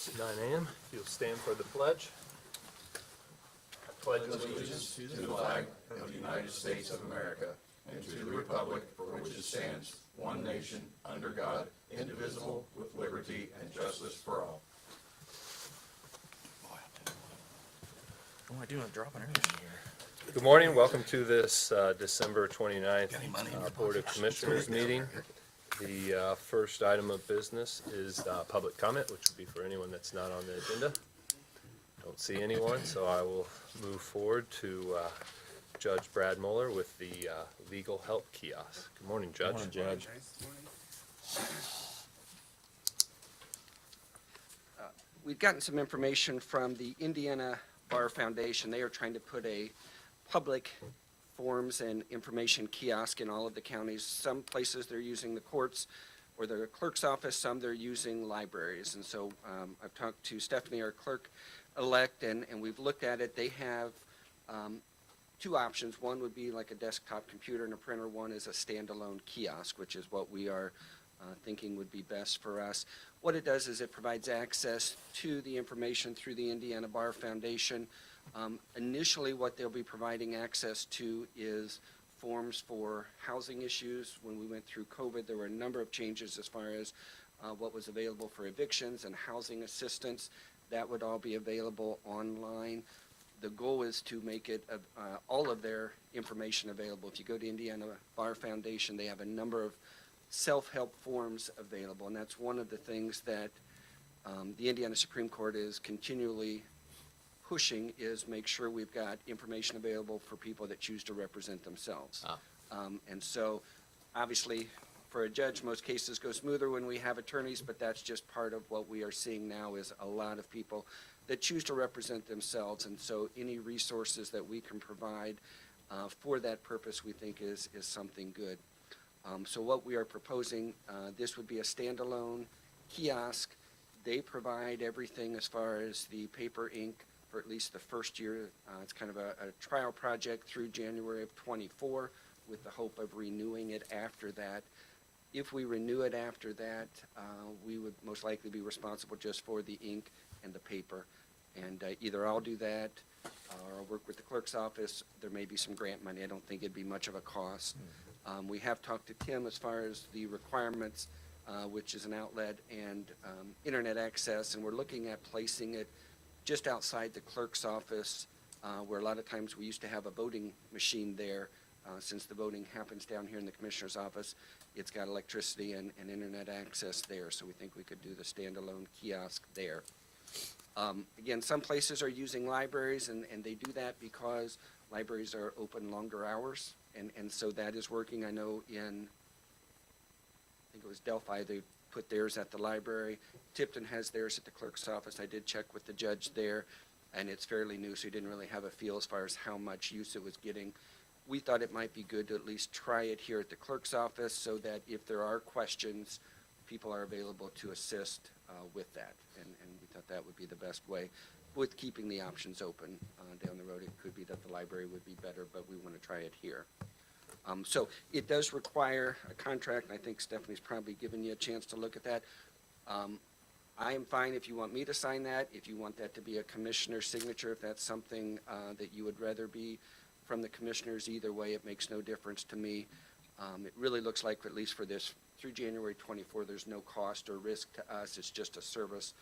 It's 9 a.m. If you'll stand for the pledge. I pledge Allegiance to the flag of the United States of America and to the republic for which it stands, one nation, under God, indivisible, with liberty and justice for all. What am I doing? Dropping everything here. Good morning. Welcome to this December 29th Board of Commissioners meeting. The first item of business is public comment, which would be for anyone that's not on the agenda. Don't see anyone, so I will move forward to Judge Brad Mueller with the legal help kiosk. Good morning, Judge. Good morning, Judge. We've gotten some information from the Indiana Bar Foundation. They are trying to put a public forms and information kiosk in all of the counties. Some places they're using the courts or the clerk's office, some they're using libraries. And so I've talked to Stephanie, our clerk-elect, and we've looked at it. They have two options. One would be like a desktop computer and a printer. One is a standalone kiosk, which is what we are thinking would be best for us. What it does is it provides access to the information through the Indiana Bar Foundation. Initially, what they'll be providing access to is forms for housing issues. When we went through COVID, there were a number of changes as far as what was available for evictions and housing assistance. That would all be available online. The goal is to make it all of their information available. If you go to Indiana Bar Foundation, they have a number of self-help forms available, and that's one of the things that the Indiana Supreme Court is continually pushing, is make sure we've got information available for people that choose to represent themselves. And so, obviously, for a judge, most cases go smoother when we have attorneys, but that's just part of what we are seeing now is a lot of people that choose to represent themselves, and so any resources that we can provide for that purpose we think is something good. So what we are proposing, this would be a standalone kiosk. They provide everything as far as the paper, ink, for at least the first year. It's kind of a trial project through January of '24 with the hope of renewing it after that. If we renew it after that, we would most likely be responsible just for the ink and the paper. And either I'll do that or I'll work with the clerk's office. There may be some grant money. I don't think it'd be much of a cost. We have talked to Tim as far as the requirements, which is an outlet and internet access, and we're looking at placing it just outside the clerk's office, where a lot of times we used to have a voting machine there. Since the voting happens down here in the commissioner's office, it's got electricity and internet access there, so we think we could do the standalone kiosk there. Again, some places are using libraries, and they do that because libraries are open longer hours, and so that is working. I know in, I think it was Delphi, they put theirs at the library. Tipton has theirs at the clerk's office. I did check with the judge there, and it's fairly new, so he didn't really have a feel as far as how much use it was getting. We thought it might be good to at least try it here at the clerk's office so that if there are questions, people are available to assist with that, and we thought that would be the best way with keeping the options open. Down the road, it could be that the library would be better, but we want to try it here. So it does require a contract, and I think Stephanie's probably given you a chance to look at that. I am fine if you want me to sign that, if you want that to be a commissioner's signature, if that's something that you would rather be from the commissioners. Either way, it makes no difference to me. It really looks like, at least for this, through January 24, there's no cost or risk to us. It's just a service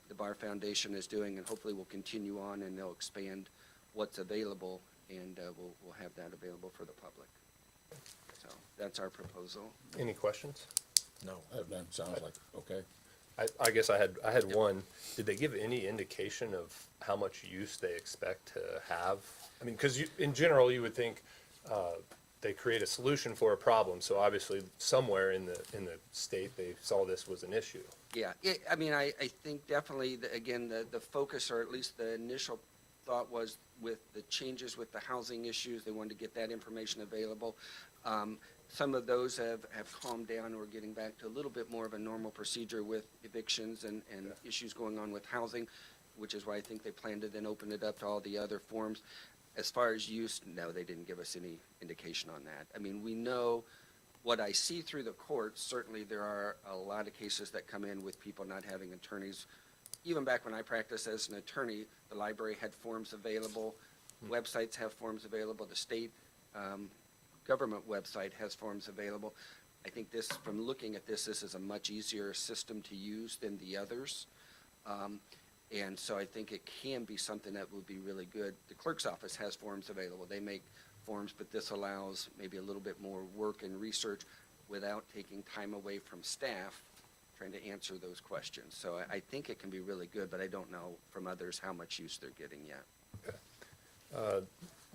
the Bar Foundation is doing, and hopefully will continue on, and they'll expand what's available, and we'll have that available for the public. So that's our proposal. Any questions? No. That sounds like, okay. I guess I had one. Did they give any indication of how much use they expect to have? I mean, because in general, you would think they create a solution for a problem. So obviously, somewhere in the state, they saw this was an issue. Yeah, I mean, I think definitely, again, the focus, or at least the initial thought was with the changes with the housing issues, they wanted to get that information available. Some of those have calmed down, and we're getting back to a little bit more of a normal procedure with evictions and issues going on with housing, which is why I think they plan to then open it up to all the other forms. As far as use, no, they didn't give us any indication on that. I mean, we know what I see through the courts. Certainly there are a lot of cases that come in with people not having attorneys even back when I practiced as an attorney, the library had forms available, websites have forms available, the state government website has forms available. I think this, from looking at this is a much easier system to use than the others. And so I think it can be something that would be really good. The clerk's office has forms available. They make forms, but this allows maybe a little bit more work and research without taking time away from staff trying to answer those questions. So I think it can be really good, but I don't know from others how much use they're getting yet.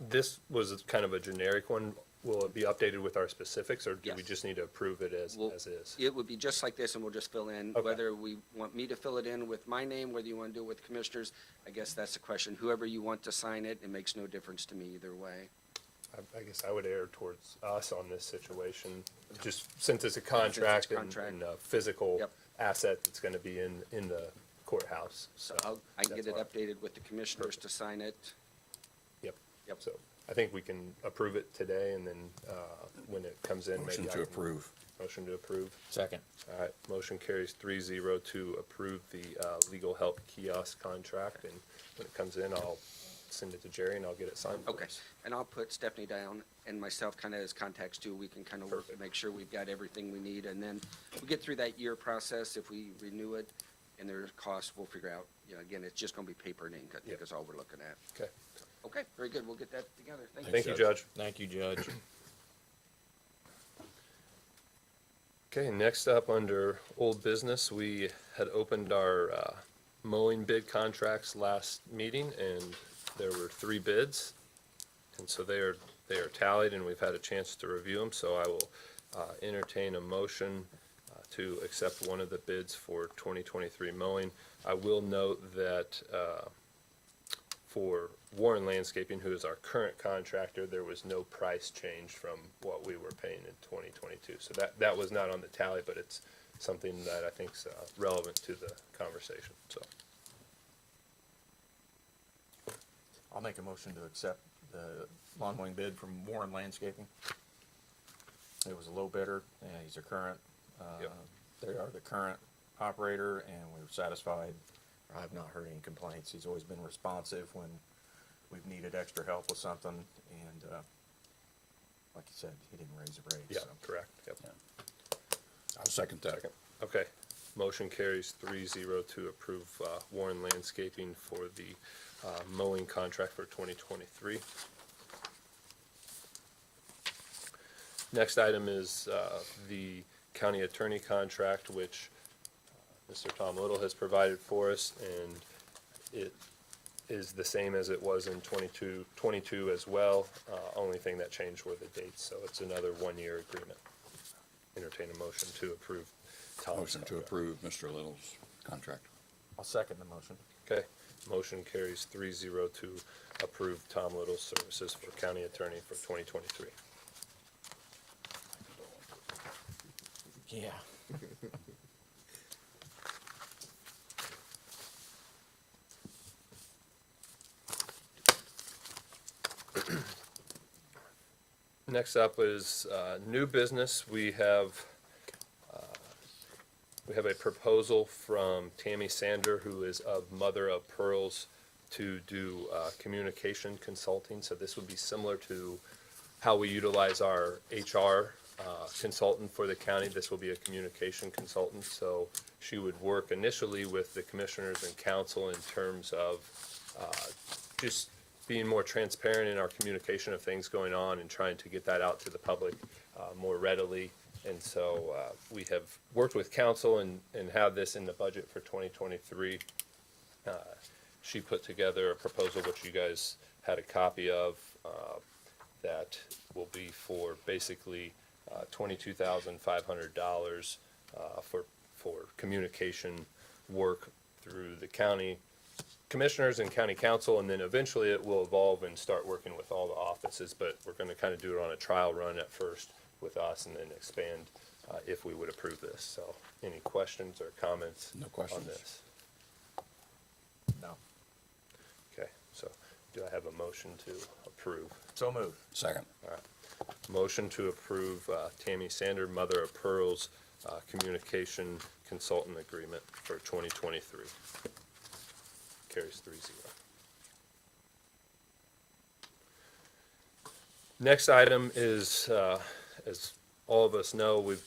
This was kind of a generic one. Will it be updated with our specifics, or do we Yes. just need to approve it as Well, is? It would be just like this, and we'll just fill in, Okay. whether we want me to fill it in with my name, whether you want to do it with commissioners, I guess that's the question. Whoever you want to sign it, it makes no difference to me either way. I guess I would err towards us on this situation, just since it's a contract and contract. and a physical Yep. asset that's gonna be in the courthouse, so. I can get that's it why. updated with the commissioners to sign it. Yep. Yep. So I think we can approve it today, and then, when it comes in, maybe Motion I to can- approve. Motion to approve. Second. All right, motion carries 3-0 to approve the, legal help kiosk contract, and when it comes in, I'll send it to Jerry and I'll get it signed for Okay, us. and I'll put Stephanie down and myself kind of as contacts too. We can kind of work to Perfect. make sure we've got everything we need. And then we get through that year process. If we renew it and there's costs, we'll figure out, again, it's just going to be paper and ink, I think Yep. is all we're looking at. Okay, Okay, very good. We'll get that together. Thank you. thank you, Judge. Thank you, Judge. Okay, next up, under old business, we had opened our mowing bid contracts last meeting, and there were 3 bids. And so they are tallied, and we've had a chance to review them, so I will entertain a motion to accept one of the bids for 2023 mowing. I will note that for Warren Landscaping, who is our current contractor, there was no price change from what we were paying in 2022. So that was not on the tally, but it's something that I think is relevant to the conversation, so. I'll make a motion to accept the lawn mowing bid from Warren Landscaping. It was a low bidder, and he's a current, Yep. they are the current operator, and we were satisfied. I have not heard any complaints. He's always been responsive when we've needed extra help with something, and, like you said, he didn't raise the rate, Yeah, so. correct, yep. I'll second that. Okay, motion carries 3-0 to approve Warren Landscaping for the mowing contract for 2023. Next item is the county attorney contract, which Mr. Tom Little has provided for us, and it is the same as it was in 22 as well. Only thing that changed were the dates, so it's another one-year agreement. Entertain a motion to approve Tom's Motion to contract. approve Mr. Little's contract. I'll second the motion. Okay, motion carries 3-0 to approve Tom Little's services for county attorney for 2023. Yeah. Next up is new business. We have a proposal from Tammy Sander, who is of Mother of Pearls, to do communication consulting. So this would be similar to how we utilize our HR consultant for the county. This will be a communication consultant. So she would work initially with the commissioners and council in terms of just being more transparent in our communication of things going on and trying to get that out to the public more readily. And so we have worked with council and have this in the budget for 2023. She put together a proposal, which you guys had a copy of, that will be for basically $22,500 for communication work through the county commissioners and county council, and then eventually it will evolve and start working with all the offices, but we're gonna kind of do it on a trial run at first with us and then expand if we would approve this. So any questions or comments No on questions. this? No. Okay, so do I have a motion to approve? So moved. Second. Motion to approve Tammy Sander, Mother of Pearls, communication consultant agreement for 2023. carries 3-0. Next item is, as all of us know, we've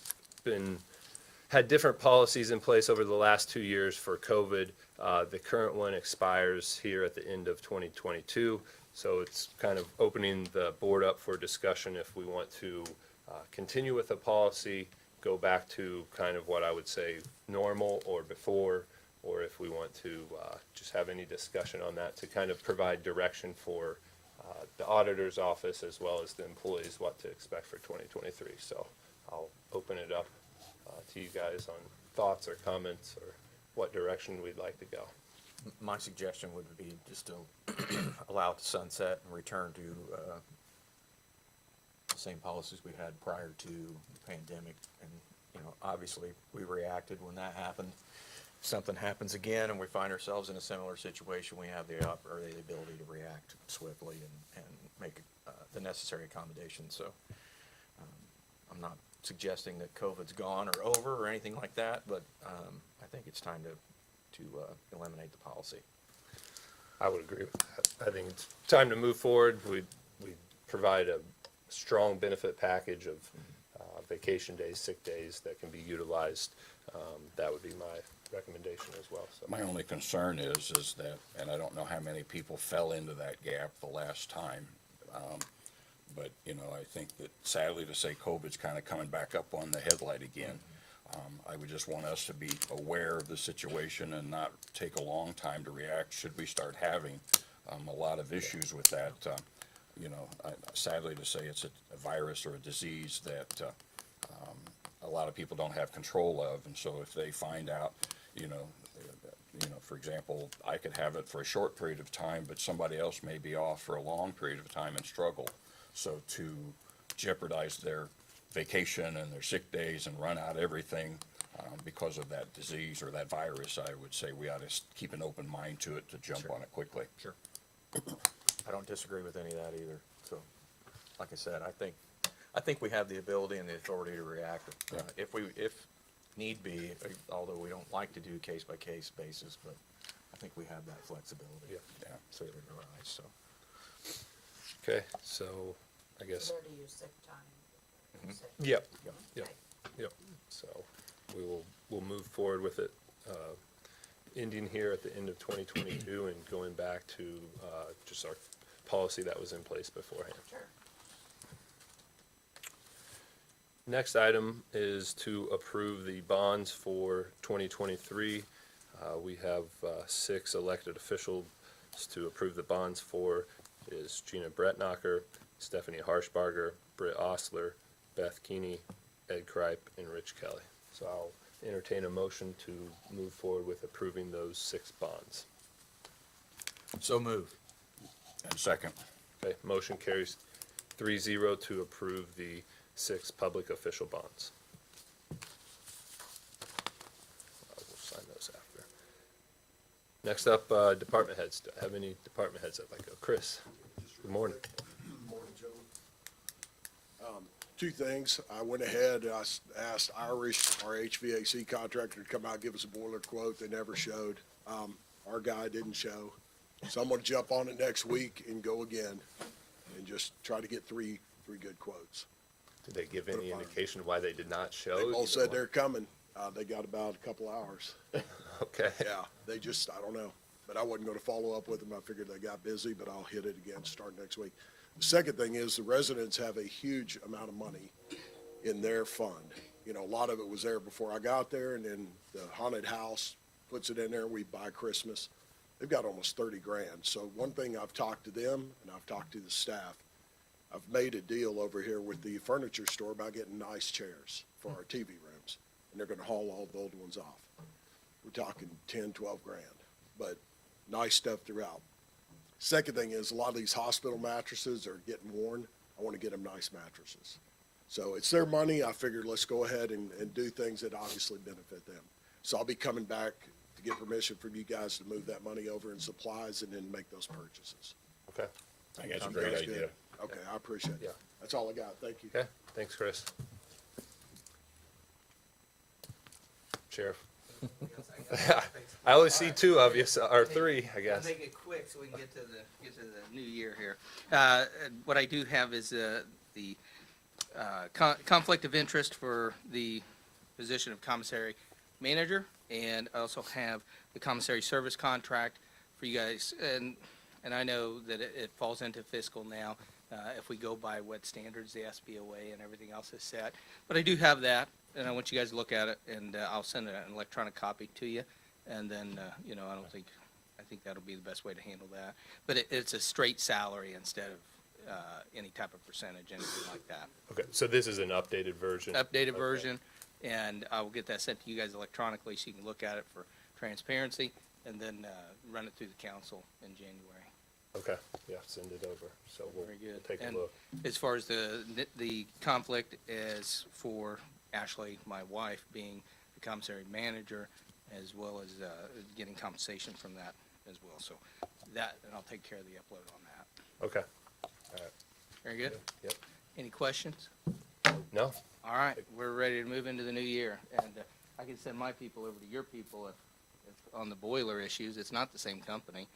had different policies in place over the last 2 years for COVID. The current one expires here at the end of 2022, so it's kind of opening the board up for discussion if we want to continue with the policy, go back to kind of what I would say normal or before, or if we want to just have any discussion on that to kind of provide direction for the auditor's office as well as the employees what to expect for 2023. So I'll open it up to you guys on thoughts or comments or what direction we'd like to go. My suggestion would be just to allow it to sunset and return to the same policies we had prior to the pandemic. And, you know, obviously, we reacted when that happened. If something happens again and we find ourselves in a similar situation, we have the ability to react swiftly and make the necessary accommodations. So I'm not suggesting that COVID's gone or over or anything like that, but I think it's time to eliminate the policy. I would agree with that. I think it's time to move forward. We provide a strong benefit package of vacation days, sick days that can be utilized. That would be my recommendation as well. So. My only concern is that, and I don't know how many people fell into that gap the last time, but, you know, I think that sadly to say COVID's kind of coming back up on the headlight again. I would just want us to be aware of the situation and not take a long time to react should we start having a lot of issues with that. You know, sadly to say it's a virus or a disease that a lot of people don't have control of, and so if they find out, you know, for example, I could have it for a short period of time, but somebody else may be off for a long period of time and struggle. So to jeopardize their vacation and their sick days and run out everything because of that disease or that virus, I would say we ought to keep an open mind to it to jump Sure. on it quickly. Sure. I don't disagree with any of that either. So, like I said, I think we have the ability and the authority to react if need be. Although we don't like to do case by case basis, but I think we have that flexibility. Yeah. Certainly arise. So, Okay, so I guess. Where do you sick time? Sick. Yep. Yep. Yep. Yep. So we'll move forward with it, ending here at the end of 2022 and going back to just our policy that was in place beforehand. Sure. Next item is to approve the bonds for 2023. We have 6 elected officials to approve the bonds for. It is Gina Bretnacher, Stephanie Harshbarger, Britt Osler, Beth Keeney, Ed Kripe, and Rich Kelly. So I'll entertain a motion to move forward with approving those 6 bonds. so move. And second, Okay, motion carries 3-0 to approve the 6 public official bonds. We'll sign those after. Next up, department heads. Do I have any department heads that like to go? Chris, good morning. Morning, Joe. Two things. I went ahead and I asked Irish, our HVAC contractor, to come out and give us a boiler quote. They never showed. Our guy didn't show. So I'm gonna jump on it next week and go again and just try to get three good quotes. Did they give any indication why they did not show? They both either said one? they're coming. They got about a couple hours. Okay. Yeah, they just, I don't know. But I wasn't gonna follow up with them. I figured they got busy, but I'll hit it again starting next week. The second thing is the residents have a huge amount of money in their fund. You know, a lot of it was there before I got there, and then the haunted house puts it in there, we buy Christmas. They've got almost 30 grand. So one thing, I've talked to them and I've talked to the staff. I've made a deal over here with the furniture store about getting nice chairs for our TV rooms, and they're gonna haul all the old ones off. We're talking 10, 12 grand, but nice stuff throughout. Second thing is, a lot of these hospital mattresses are getting worn. I want to get them nice mattresses. So it's their money. I figured let's go ahead and do things that obviously benefit them. So I'll be coming back to get permission from you guys to move that money over in supplies and then make those purchases. Okay. I think that's a great Sounds idea. good. Okay, I appreciate Yeah. it. That's all I got. Thank you. Okay, thanks, Chris. Sheriff, I only see two of you, or three, I I'll guess. make it quick so we can get to the new year here. What I do have is the conflict of interest for the position of commissary manager, and I also have the commissary service contract for you guys. And I know that it falls into fiscal now, if we go by what standards the SBOA and everything else is set. But I do have that, and I want you guys to look at it, and I'll send an electronic copy to you. And then, I think that'll be the best way to handle that. But it's a straight salary instead of any type of percentage, anything like that. Okay, so this is an updated version? Updated Okay. version, and I will get that sent to you guys electronically so you can look at it for transparency, and then run it through the council in January. Okay, yeah, send it over, so we'll Very good. take a And look. as far as the conflict is for Ashley, my wife, being the commissary manager, as well as getting compensation from that as well. So that, and I'll take care of the upload on that. Okay, Very good. yep. Any questions? No? All right, we're ready to move into the new year, and I can send my people over to your people if on the boiler issues. It's not the same company.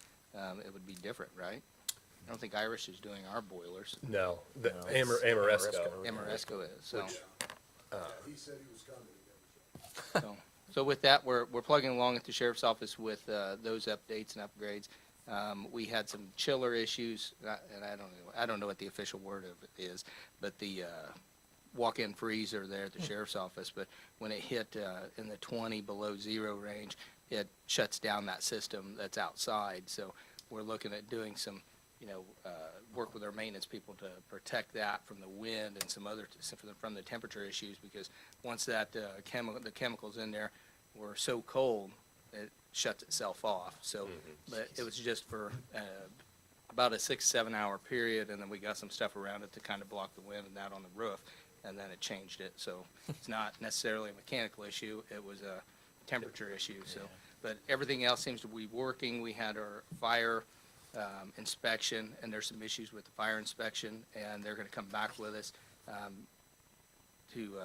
It would be different, right? I don't think Irish is doing our boilers. No, the No, it's Amoresco. Amoresco is, so. He said he was coming, he never showed. So with that, we're plugging along at the sheriff's office with those updates and upgrades. We had some chiller issues, and I don't know what the official word of it is, but the walk-in freezer there at the sheriff's office, but when it hit in the 20 below zero range, it shuts down that system that's outside. So we're looking at doing some, work with our maintenance people to protect that from the wind and some other, from the temperature issues, because once that the chemicals in there were so cold, it shuts itself off. So, but it was just for about a 6-7 hour period, and then we got some stuff around it to kind of block the wind and that on the roof, and then it changed it. So it's not necessarily a mechanical issue, it was a temperature issue. So, but everything else seems to be working. We had our fire inspection, and there's some issues with the fire inspection, and they're gonna come back with us to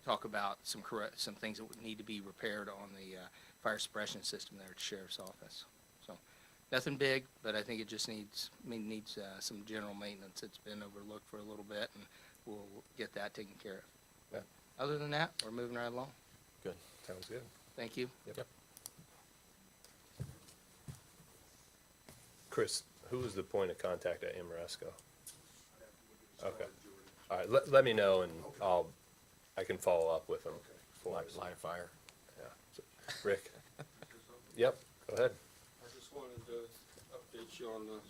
talk about some things that would need to be repaired on the fire suppression system there at the sheriff's office. So, nothing big, but I think it just needs some general maintenance. It's been overlooked for a little bit, and we'll get that taken care of. Yeah. Other than that, we're moving right along. Good. Sounds good. Thank you. Yep. Chris, who was the point of contact at Amoresco? Okay. All right, let me know, and I can follow up with them. for us. Light a fire. Yeah. So, Rick? Yep, go ahead. I just wanted to update you on the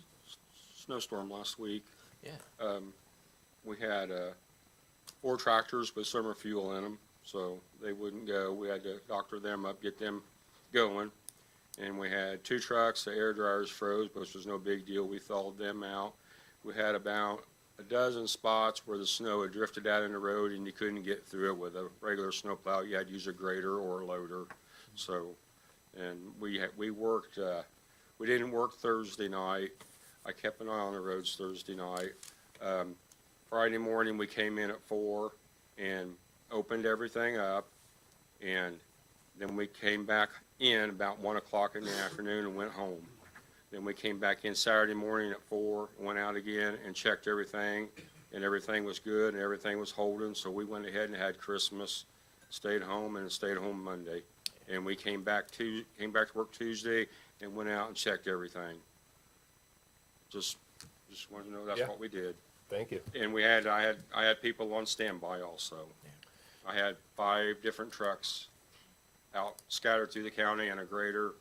snowstorm last week. Yeah. We had 4 tractors with summer fuel in them, so they wouldn't go. We had to doctor them up, get them going. And we had 2 trucks, the air dryers froze, which was no big deal. We thawed them out. We had about a dozen spots where the snow had drifted out in the road and you couldn't get through it with a regular snowplow. You had to use a grader or a loader. So, and we worked, we didn't work Thursday night. I kept an eye on the roads Thursday night. Friday morning, we came in at 4 and opened everything up. And then we came back in about 1 o'clock in the afternoon and went home. Then we came back in Saturday morning at 4, went out again and checked everything, and everything was good and everything was holding. So we went ahead and had Christmas, stayed home, and stayed home Monday. And we came back to work Tuesday and went out and checked everything. Just wanted to know that's Yeah. what we did. Thank you. And I had people on standby also. I had 5 different trucks out scattered through the county, and a grader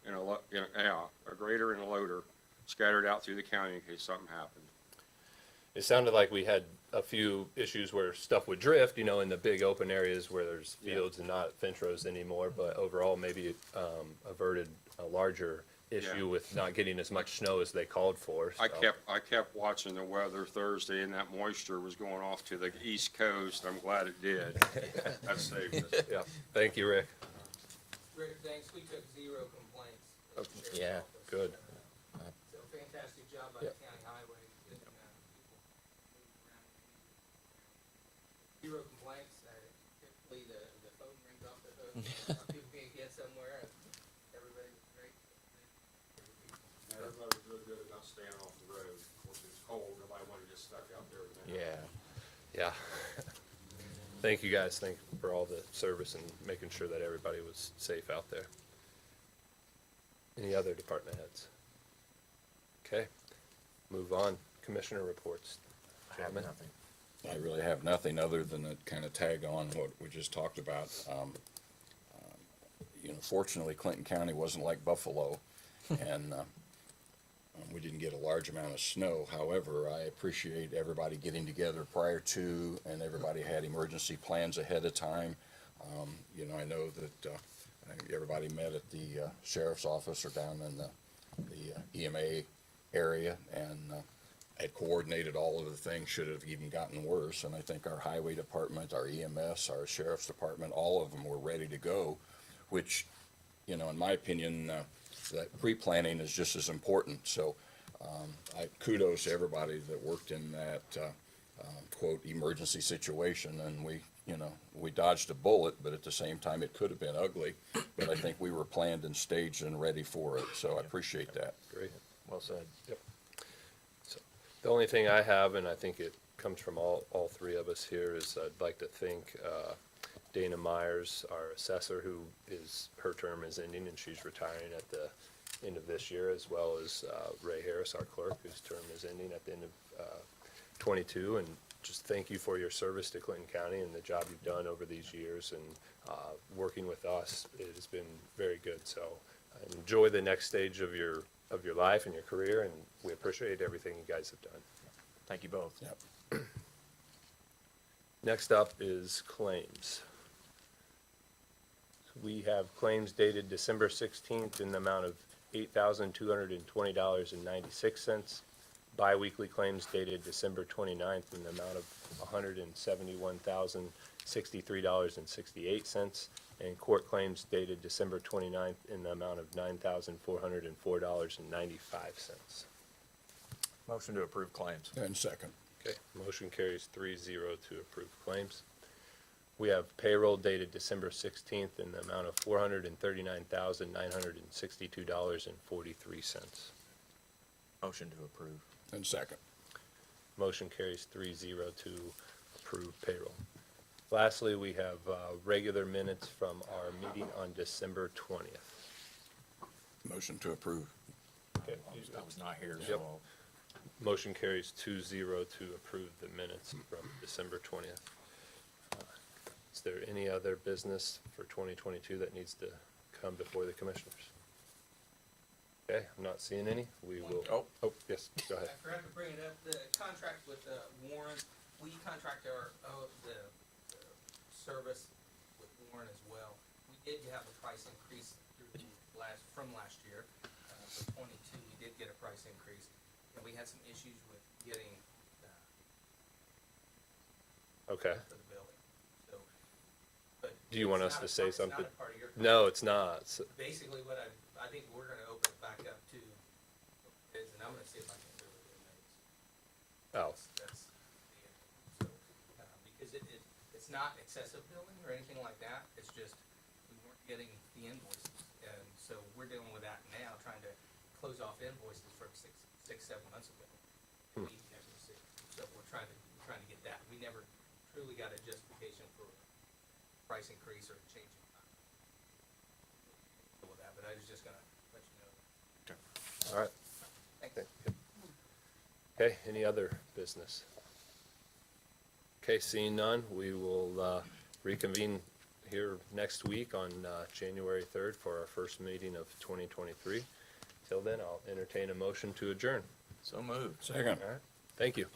and a grader and a loader scattered out through the county in case something happened. It sounded like we had a few issues where stuff would drift, in the big open areas where there's fields and not fence rows anymore, but overall maybe it averted a larger issue Yeah. with not getting as much snow as they called for. I so. kept watching the weather Thursday, and that moisture was going off to the east coast. I'm glad it did. That saved us. Yeah, thank you, Rick. Rick, thanks. We took 0 complaints. at the sheriff's Yeah. office. Good. So fantastic job by Yep. the county highway. Getting, people moving around. 0 complaints. Typically the phone rings off the hook. People can't Yeah. Yeah. Thank you, guys. Thank you for all the service and making sure that everybody was safe out there. Any other department heads? Okay, move on. Commissioner reports. I have Chapman? nothing. I really have nothing other than to kind of tag on what we just talked about. You know, fortunately, Clinton County wasn't like Buffalo, and we didn't get a large amount of snow. However, I appreciate everybody getting together prior to, and everybody had emergency plans ahead of time. You know, I know that I think everybody met at the sheriff's office or down in the EMA area, and had coordinated all of the things, should have even gotten worse. And I think our highway department, our EMS, our sheriff's department, all of them were ready to go, which, you know, in my opinion, that pre-planning is just as important. So I kudos to everybody that worked in that quote emergency situation, and we dodged a bullet, but at the same time it could have been ugly, but I think we were planned and staged and ready for it, so I appreciate that. Great. Well said. So, the only thing I have, and I think it comes from all three of us here, is I'd like to thank Dana Myers, our assessor, her term is ending and she's retiring at the end of this year, as well as Ray Harris, our clerk, whose term is ending at the end of 22. And just thank you for your service to Clinton County and the job you've done over these years, and working with us. It has been very good. So enjoy the next stage of your life and your career, and we appreciate everything you guys have done. Thank you both. Yep. Next up is claims. We have claims dated December 16th in the amount of $8,220.96. Biweekly claims dated December 29th in the amount of $171,063.68. And court claims dated December 29th in the amount of $9,404.95. Motion to approve claims. And second. Okay, motion carries 3-0 to approve claims. We have payroll dated December 16th in the amount of $439,962.43. Motion to approve. And second. Motion carries 3-0 to approve payroll. Lastly, we have regular minutes from our meeting on December 20th. Motion to approve. Okay, I was not here, Yep. so motion carries 2-0 to approve the minutes from December 20th. Is there any other business for 2022 that needs to come before the commissioners? Okay, I'm not seeing any. We will. Oh, yes, go ahead. I forgot to bring it up, the contract with Warren, we contract the service with Warren as well. We did have a price increase from last year, for 22, we did get a price increase, and we had some issues with getting Okay. for the building, so. But Do you want it's us to not a say part- it's not something? a part of your No, it's not. Basically, what I think we're gonna open it back up to is, and I'm gonna see if I can do it in May. Oh, That's the, so, because it's not excessive billing or anything like that, it's just, we weren't getting the invoices. And so we're dealing with that now, trying to close off invoices from 7 months ago. We never received. So we're trying to get that. We never truly got a justification for price increase or change in time. With that, but I was just gonna let you know. all right. Thanks. Okay, any other business? Okay, seeing none, we will reconvene here next week on January 3rd for our first meeting of 2023. Till then, I'll entertain a motion to adjourn. so moved. Second. All right, thank you.